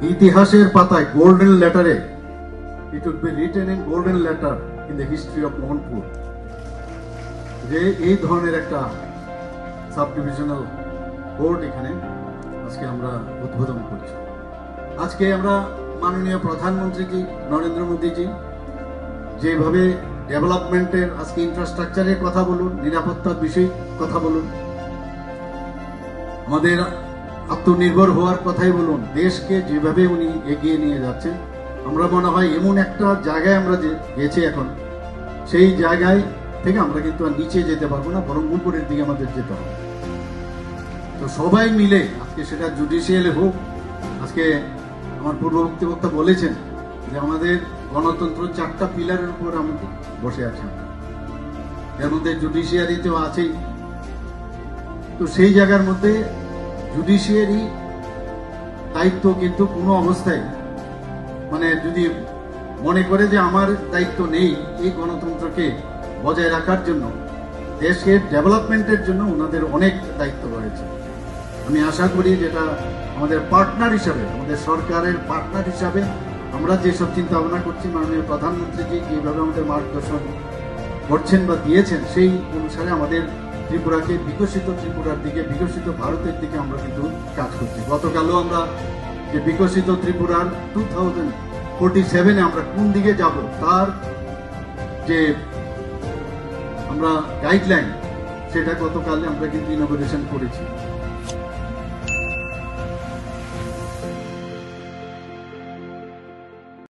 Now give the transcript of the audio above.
ইতিহাসের পাতায় গোল্ডেন লেটারে, it would be written in golden letter in the history of Mohanpur, যে এই ধরনের একটা সাব ডিভিশনাল কোর্ট এখানে আজকে আমরা উদ্বোধন করছি। আজকে আমরা মাননীয় প্রধানমন্ত্রীজি নরেন্দ্র মোদীজি যেভাবে ডেভেলপমেন্টের, আজকে ইনফ্রাস্ট্রাকচারের কথা বলুন, নিরাপত্তার বিষয়ে কথা বলুন, আমাদের আত্মনির্ভর হওয়ার কথাই বলুন, দেশকে যেভাবে উনি এগিয়ে নিয়ে যাচ্ছেন, আমরা মনে হয় এমন একটা জায়গায় আমরা যে গেছি এখন, সেই জায়গায় থেকে আমরা কিন্তু আর নিচে যেতে পারবো না, বরং উপরের দিকে আমাদের যেতে হবে। তো সবাই মিলে আজকে সেটা জুডিশিয়ালে হোক, আজকে আমার পূর্ববর্তী বক্তা বলেছেন যে আমাদের গণতন্ত্র 4টা পিলারের উপর আমাদের বসে আছে, এর মধ্যে জুডিশিয়ারিতেও আছেই। তো সেই জায়গার মধ্যে জুডিশিয়ারি দায়িত্ব কিন্তু কোনো অবস্থায়, মানে যদি মনে করে যে আমার দায়িত্ব নেই, এই গণতন্ত্রকে বজায় রাখার জন্য, দেশের ডেভেলপমেন্টের জন্য ওনাদের অনেক দায়িত্ব রয়েছে। আমি আশা করি যেটা আমাদের পার্টনার হিসাবে, আমাদের সরকারের পার্টনার হিসাবে আমরা যেসব চিন্তা ভাবনা করছি, মাননীয় প্রধানমন্ত্রীজি যেভাবে আমাদের মার্গদর্শন করছেন বা দিয়েছেন, সেই অনুসারে আমাদের ত্রিপুরাকে বিকশিত ত্রিপুরার দিকে, বিকশিত ভারতের দিকে আমরা কিন্তু কাজ করছি। গতকালও আমরা যে বিকশিত ত্রিপুরার 2047-এ আমরা কোন দিকে যাব, তার যে আমরা গাইডলাইন, সেটা গতকাল আমরা কিন্তু ইনোভেশন করেছি।